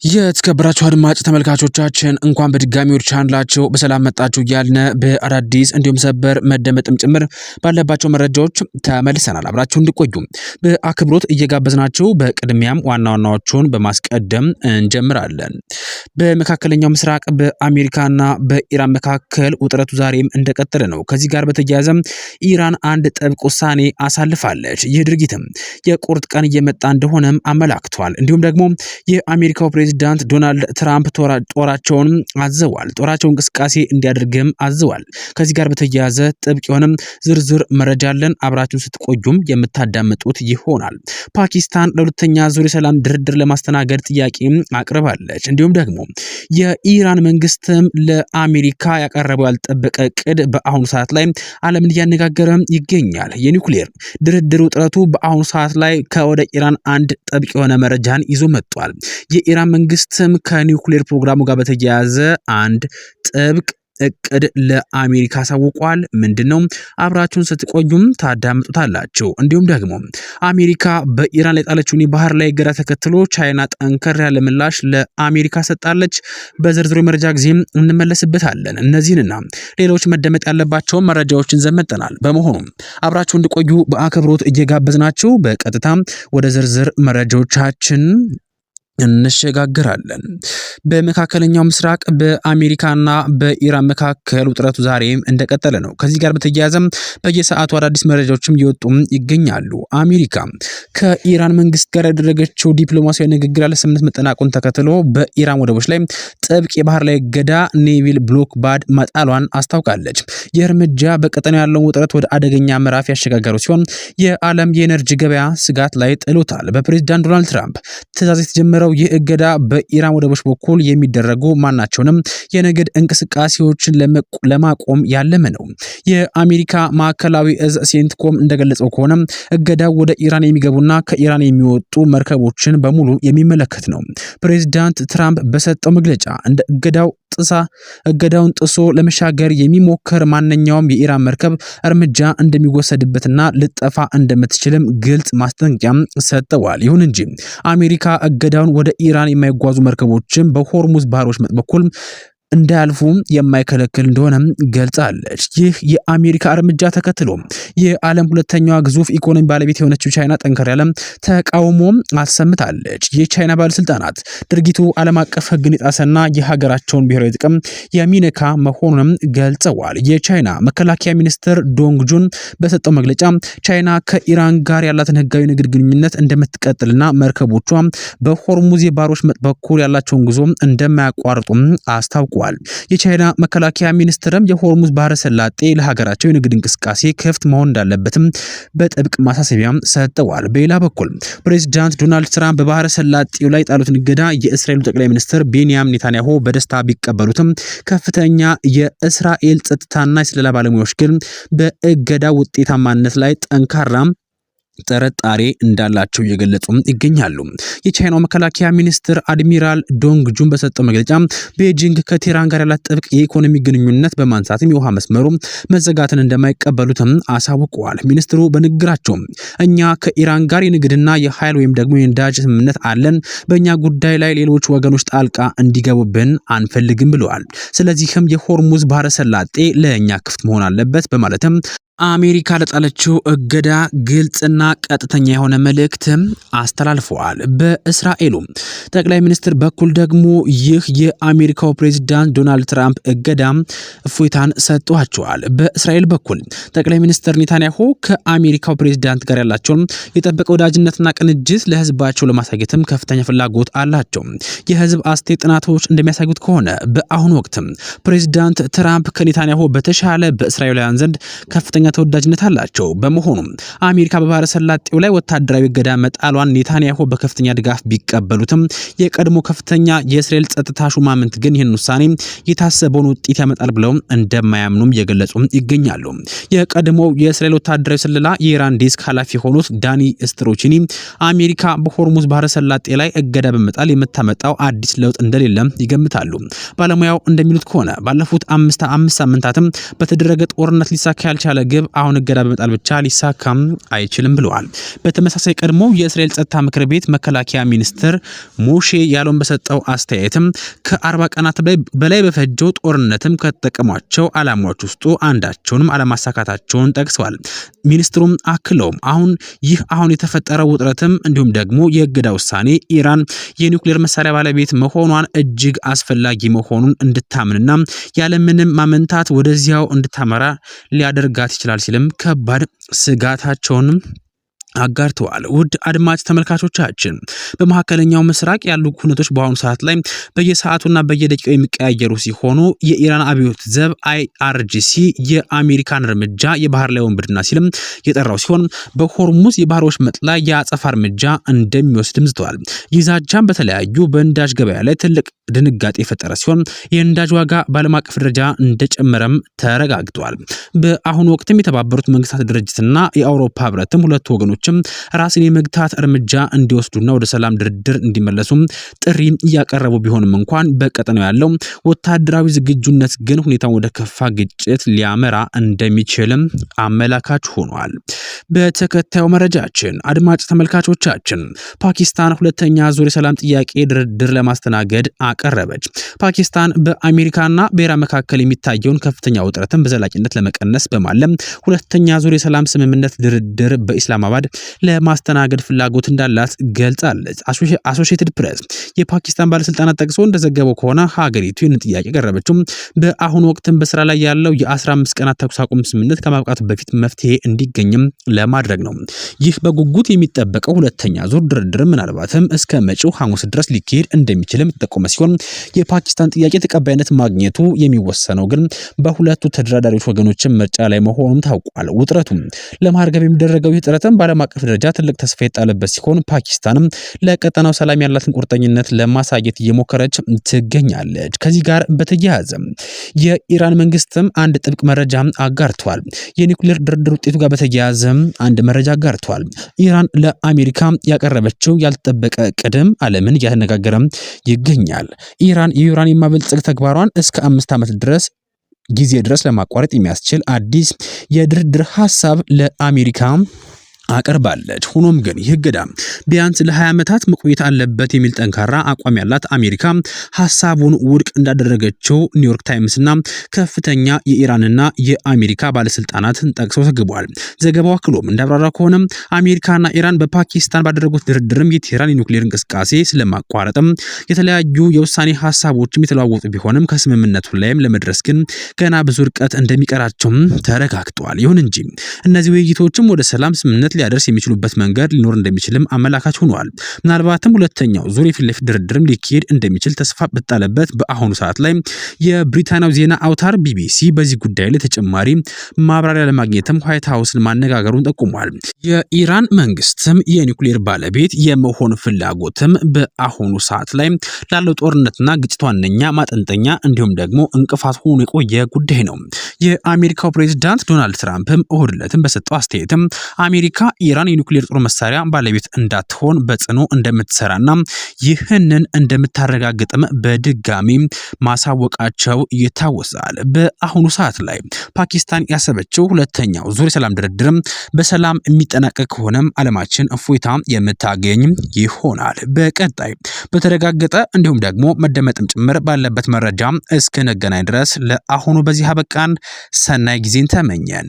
የተከበራችሁ አድማጭ ተመልካቾቻችን እንኳን በድጋሚ ወደ ቻናላችሁ በሰላም መጣችሁ እያልን በአዳዲስ እንዲሁም ሰበር መደመጥም ጭምር ባለባቸው መረጃዎች ተመልሰናል። አብራችሁ እንድቆዩ በአክብሮት እየጋበዝናችሁ በቅድሚያም ዋና ዋናዎቹን በማስቀደም እንጀምራለን። በመካከለኛው ምስራቅ በአሜሪካና በኢራን መካከል ውጥረቱ ዛሬም እንደቀጠለ ነው። ከዚህ ጋር በተያያዘ ኢራን አንድ ጥብቅ ውሳኔ አሳልፋለች። ይህ ድርጊትም የቁርጥ ቀን እየመጣ እንደሆነም አመላክቷል። እንዲሁም ደግሞ የአሜሪካው ፕሬዚዳንት ዶናልድ ትራምፕ ጦራቸውን አዘዋል። ጦራቸው እንቅስቃሴ እንዲያደርግም አዘዋል። ከዚህ ጋር በተያያዘ ጥብቅ የሆነም ዝርዝር መረጃ አለን። አብራችሁን ስትቆዩም የምታዳምጡት ይሆናል። ፓኪስታን ለሁለተኛ ዙር የሰላም ድርድር ለማስተናገድ ጥያቄ አቅርባለች። እንዲሁም ደግሞ የኢራን መንግስትም ለአሜሪካ ያቀረበው ያልጠበቀ እቅድ በአሁኑ ሰዓት ላይ ዓለምን እያነጋገረ ይገኛል። የኒውክሌር ድርድር ውጥረቱ በአሁኑ ሰዓት ላይ ከወደ ኢራን አንድ ጥብቅ የሆነ መረጃን ይዞ መጥቷል። የኢራን መንግስትም ከኒውክሌር ፕሮግራሙ ጋር በተያያዘ አንድ ጥብቅ እቅድ ለአሜሪካ አሳውቋል። ምንድነው? አብራችሁን ስትቆዩም ታዳምጡታላችሁ። እንዲሁም ደግሞ አሜሪካ በኢራን ላይ ጣለችውን የባህር ላይ እገዳ ተከትሎ ቻይና ጠንከር ያለ ምላሽ ለአሜሪካ ሰጣለች። በዝርዝሩ መረጃ ጊዜም እንመለስበታለን። እነዚህንና ሌሎች መደመጥ ያለባቸውን መረጃዎችን ዘመጠናል። በመሆኑም አብራችሁ እንድቆዩ በአክብሮት እየጋበዝናችሁ በቀጥታ ወደ ዝርዝር መረጃዎቻችን እንሸጋግራለን። በመካከለኛው ምስራቅ በአሜሪካና በኢራን መካከል ውጥረቱ ዛሬም እንደቀጠለ ነው። ከዚህ ጋር በተያያዘም በየሰዓቱ አዳዲስ መረጃዎችም እየወጡ ይገኛሉ። አሜሪካ ከኢራን መንግስት ጋር ያደረገችው ዲፕሎማሲያዊ ንግግር ያለ ስምምነት መጠናቀቁን ተከትሎ በኢራን ወደቦች ላይ ጥብቅ የባህር ላይ እገዳ ኔቪል ብሎክባድ መጣሏን አስታውቃለች። ይህ እርምጃ በቀጠናው ያለውን ውጥረት ወደ አደገኛ ምዕራፍ ያሸጋገረው ሲሆን የዓለም የኤነርጂ ገበያ ስጋት ላይ ጥሎታል። በፕሬዝዳንት ዶናልድ ትራምፕ ትዕዛዝ የተጀመረው ይህ እገዳ በኢራን ወደቦች በኩል የሚደረጉ ማናቸውንም የንግድ እንቅስቃሴዎችን ለማቆም ያለመ ነው። የአሜሪካ ማዕከላዊ እዝ ሴንትኮም እንደገለጸው ከሆነ እገዳው ወደ ኢራን የሚገቡና ከኢራን የሚወጡ መርከቦችን በሙሉ የሚመለከት ነው። ፕሬዝዳንት ትራምፕ በሰጠው መግለጫ እንደ እገዳውን ጥሶ ለመሻገር የሚሞክር ማንኛውም የኢራን መርከብ እርምጃ እንደሚወሰድበትና ልጠፋ እንደምትችልም ግልጽ ማስጠንቀቂያ ሰጥተዋል። ይሁን እንጂ አሜሪካ እገዳውን ወደ ኢራን የማይጓዙ መርከቦችን በሆርሙዝ ባህር ወሽመጥ በኩል እንዳያልፉ የማይከለክል እንደሆነ ገልጻለች። ይህ የአሜሪካ እርምጃ ተከትሎ የዓለም ሁለተኛዋ ግዙፍ ኢኮኖሚ ባለቤት የሆነችው ቻይና ጠንከር ያለ ተቃውሞ አሰምታለች። የቻይና ባለስልጣናት ድርጊቱ ዓለም አቀፍ ሕግን የጣሰና የሀገራቸውን ብሔራዊ ጥቅም የሚነካ መሆኑንም ገልጸዋል። የቻይና መከላከያ ሚኒስትር ዶንግ ጁን በሰጠው መግለጫ ቻይና ከኢራን ጋር ያላትን ሕጋዊ ንግድ ግንኙነት እንደምትቀጥልና መርከቦቿ በሆርሙዝ የባህር ወሽመጥ በኩል ያላቸውን ጉዞ እንደማያቋርጡ አስታውቋል። የቻይና መከላከያ ሚኒስትርም የሆርሙዝ ባህረ ሰላጤ ለሀገራቸው የንግድ እንቅስቃሴ ክፍት መሆን እንዳለበትም በጥብቅ ማሳሰቢያ ሰጥተዋል። በሌላ በኩል ፕሬዝዳንት ዶናልድ ትራምፕ በባህረ ሰላጤው ላይ ጣሉትን እገዳ የእስራኤሉ ጠቅላይ ሚኒስትር ቤንያሚን ኔታንያሁ በደስታ ቢቀበሉትም ከፍተኛ የእስራኤል ጸጥታና የስለላ ባለሙያዎች ግን በእገዳ ውጤታማነት ላይ ጠንካራ ጥርጣሬ እንዳላቸው እየገለጹ ይገኛሉ። የቻይናው መከላከያ ሚኒስትር አድሚራል ዶንግ ጁን በሰጠው መግለጫ ቤጂንግ ከቴህራን ጋር ያላት ጥብቅ የኢኮኖሚ ግንኙነት በማንሳትም የውሃ መስመሩ መዘጋትን እንደማይቀበሉትም አሳውቀዋል። ሚኒስትሩ በንግግራቸው እኛ ከኢራን ጋር የንግድና የኃይል ወይም ደግሞ የነዳጅ ስምምነት አለን፣ በእኛ ጉዳይ ላይ ሌሎች ወገኖች ጣልቃ እንዲገቡብን አንፈልግም ብለዋል። ስለዚህም የሆርሙዝ ባህረ ሰላጤ ለእኛ ክፍት መሆን አለበት በማለትም አሜሪካ ለጣለችው እገዳ ግልጽና ቀጥተኛ የሆነ መልእክት አስተላልፈዋል። በእስራኤሉ ጠቅላይ ሚኒስትር በኩል ደግሞ ይህ የአሜሪካው ፕሬዝዳንት ዶናልድ ትራምፕ እገዳ እፎይታን ሰጥቷቸዋል። በእስራኤል በኩል ጠቅላይ ሚኒስትር ኔታንያሁ ከአሜሪካው ፕሬዝዳንት ጋር ያላቸውን የጠበቀ ወዳጅነትና ቅንጅት ለህዝባቸው ለማሳየትም ከፍተኛ ፍላጎት አላቸው። የህዝብ አስተያየት ጥናቶች እንደሚያሳዩት ከሆነ በአሁኑ ወቅት ፕሬዝዳንት ትራምፕ ከኔታንያሁ በተሻለ በእስራኤላውያን ዘንድ ከፍተኛ ተወዳጅነት አላቸው። በመሆኑም አሜሪካ በባህረ ሰላጤው ላይ ወታደራዊ እገዳ መጣሏን ኔታንያሁ በከፍተኛ ድጋፍ ቢቀበሉትም የቀድሞ ከፍተኛ የእስራኤል ጸጥታ ሹማምንት ግን ይህን ውሳኔ የታሰበውን ውጤት ያመጣል ብለው እንደማያምኑም እየገለጹ ይገኛሉ። የቀድሞው የእስራኤል ወታደራዊ ስለላ የኢራን ዴስክ ኃላፊ የሆኑት ዳኒ ስትሮቺኒ አሜሪካ በሆርሙዝ ባህረ ሰላጤ ላይ እገዳ በመጣል የምታመጣው አዲስ ለውጥ እንደሌለ ይገምታሉ። ባለሙያው እንደሚሉት ከሆነ ባለፉት አምስት ሳምንታትም በተደረገ ጦርነት ሊሳካ ያልቻለ ግብ አሁን እገዳ በመጣል ብቻ ሊሳካም አይችልም ብለዋል። በተመሳሳይ ቀድሞ የእስራኤል ጸጥታ ምክር ቤት መከላከያ ሚኒስትር ሞሼ ያለውን በሰጠው አስተያየትም ከ40 ቀናት በላይ በፈጀው ጦርነትም ከተጠቀሟቸው ዓላማዎች ውስጥ አንዳቸውንም አለማሳካታቸውን ጠቅሰዋል። ሚኒስትሩም አክለውም አሁን የተፈጠረው ውጥረትም እንዲሁም ደግሞ የእገዳ ውሳኔ ኢራን የኒውክሌር መሳሪያ ባለቤት መሆኗን እጅግ አስፈላጊ መሆኑን እንድታምንና ያለምንም ማመንታት ወደዚያው እንድታመራ ሊያደርጋት ይችላል ሲልም ከባድ ስጋታቸውን አጋርተዋል። ውድ አድማጭ ተመልካቾቻችን በመካከለኛው ምስራቅ ያሉ ሁነቶች በአሁኑ ሰዓት ላይ በየሰዓቱና በየደቂቃው የሚቀያየሩ ሲሆኑ የኢራን አብዮት ዘብ IRGC የአሜሪካን እርምጃ የባህር ላይ ወንብድና ሲልም የጠራው ሲሆን በሆርሙዝ የባህር ወሽመጥ ላይ የአጸፋ እርምጃ እንደሚወስድም ዝተዋል። ይህ ዛቻም በተለያዩ በነዳጅ ገበያ ላይ ትልቅ ድንጋጤ የፈጠረ ሲሆን የነዳጅ ዋጋ በዓለም አቀፍ ደረጃ እንደጨመረም ተረጋግጧል። በአሁኑ ወቅትም የተባበሩት መንግስታት ድርጅትና የአውሮፓ ህብረትም ሁለቱ ወገኖች ራስን የመግታት እርምጃ እንዲወስዱና ወደ ሰላም ድርድር እንዲመለሱ ጥሪ እያቀረቡ ቢሆንም እንኳን በቀጠናው ያለው ወታደራዊ ዝግጁነት ግን ሁኔታውን ወደ ከፋ ግጭት ሊያመራ እንደሚችልም አመላካች ሆኗል። በተከታዩ መረጃችን አድማጭ ተመልካቾቻችን ፓኪስታን ሁለተኛ ዙር የሰላም ጥያቄ ድርድር ለማስተናገድ አቀረበች። ፓኪስታን በአሜሪካና በኢራን መካከል የሚታየውን ከፍተኛ ውጥረትን በዘላቂነት ለመቀነስ በማለም ሁለተኛ ዙር የሰላም ስምምነት ድርድር በኢስላማባድ ለማስተናገድ ፍላጎት እንዳላት ገልጻለች። አሶሺየትድ ፕሬስ የፓኪስታን ባለስልጣናት ጠቅሶ እንደዘገበው ከሆነ ሀገሪቱ ይህንን ጥያቄ ቀረበችው በአሁኑ ወቅትም በስራ ላይ ያለው የ15 ቀናት ተኩስ አቁም ስምምነት ከማብቃቱ በፊት መፍትሄ እንዲገኝም ለማድረግ ነው። ይህ በጉጉት የሚጠበቀው ሁለተኛ ዙር ድርድር ምናልባትም እስከ መጪው ሐሙስ ድረስ ሊካሄድ እንደሚችልም የተጠቆመ ሲሆን የፓኪስታን ጥያቄ ተቀባይነት ማግኘቱ የሚወሰነው ግን በሁለቱ ተደራዳሪዎች ወገኖችን ምርጫ ላይ መሆኑም ታውቋል። ውጥረቱ ለማርገብ የሚደረገው ይህ ጥረትም በዓለም አቀፍ ደረጃ ትልቅ ተስፋ የጣለበት ሲሆን ፓኪስታንም ለቀጠናው ሰላም ያላትን ቁርጠኝነት ለማሳየት እየሞከረች ትገኛለች። ከዚህ ጋር በተያያዘ የኢራን መንግስትም አንድ ጥብቅ መረጃ አጋርቷል። የኒውክሌር ድርድር ውጤቱ ጋር በተያያዘ አንድ መረጃ አጋርቷል። ኢራን ለአሜሪካ ያቀረበችው ያልተጠበቀ ቅድም ዓለምን እያነጋገረ ይገኛል። ኢራን የዩራኒየም ማበልጸግ ተግባሯን እስከ 5 ዓመት ጊዜ ድረስ ለማቋረጥ የሚያስችል አዲስ የድርድር ሐሳብ ለአሜሪካ አቀርባለች። ሆኖም ግን ይህ እገዳ ቢያንስ ለ20 ዓመታት መቆየት አለበት የሚል ጠንካራ አቋም ያላት አሜሪካ ሐሳቡን ውድቅ እንዳደረገችው ኒውዮርክ ታይምስና ከፍተኛ የኢራንና የአሜሪካ ባለስልጣናትን ጠቅሶ ዘግቧል። ዘገባው አክሎም እንዳብራራው ከሆነ አሜሪካና ኢራን በፓኪስታን ባደረጉት ድርድርም የቴህራን የኒውክሌር እንቅስቃሴ ስለማቋረጥም የተለያዩ የውሳኔ ሐሳቦችም የተለዋወጡ ቢሆንም ከስምምነቱ ላይም ለመድረስ ግን ገና ብዙ ርቀት እንደሚቀራቸውም ተረጋግጧል። ይሁን እንጂ እነዚህ ውይይቶችም ወደ ሰላም ስምምነት ሊያደርስ የሚችሉበት መንገድ ሊኖር እንደሚችልም አመላካች ሆኗል። ምናልባትም ሁለተኛው ዙር የፊት ለፊት ድርድርም ሊካሄድ እንደሚችል ተስፋ በጣለበት በአሁኑ ሰዓት ላይ የብሪታንያው ዜና አውታር ቢቢሲ በዚህ ጉዳይ ላይ ተጨማሪ ማብራሪያ ለማግኘትም ዋይት ሃውስን ማነጋገሩን ጠቁሟል። የኢራን መንግስትም የኒውክሌር ባለቤት የመሆን ፍላጎትም በአሁኑ ሰዓት ላይ ላለው ጦርነትና ግጭት ዋነኛ ማጠንጠኛ እንዲሁም ደግሞ እንቅፋት ሆኖ የቆየ ጉዳይ ነው። የአሜሪካው ፕሬዝዳንት ዶናልድ ትራምፕም እሁድ ዕለትም በሰጠው አስተያየትም አሜሪካ ኢራን የኒውክሌር ጦር መሳሪያ ባለቤት እንዳትሆን በጽኑ እንደምትሰራና ይህንን እንደምታረጋግጥም በድጋሚ ማሳወቃቸው ይታወሳል። በአሁኑ ሰዓት ላይ ፓኪስታን ያሰበችው ሁለተኛው ዙር የሰላም ድርድር በሰላም የሚጠናቀቅ ከሆነም ዓለማችን እፎይታ የምታገኝ ይሆናል። በቀጣይ በተረጋገጠ እንዲሁም ደግሞ መደመጥም ጭምር ባለበት መረጃ እስክንገናኝ ድረስ ለአሁኑ በዚህ አበቃን። ሰናይ ጊዜን ተመኘን።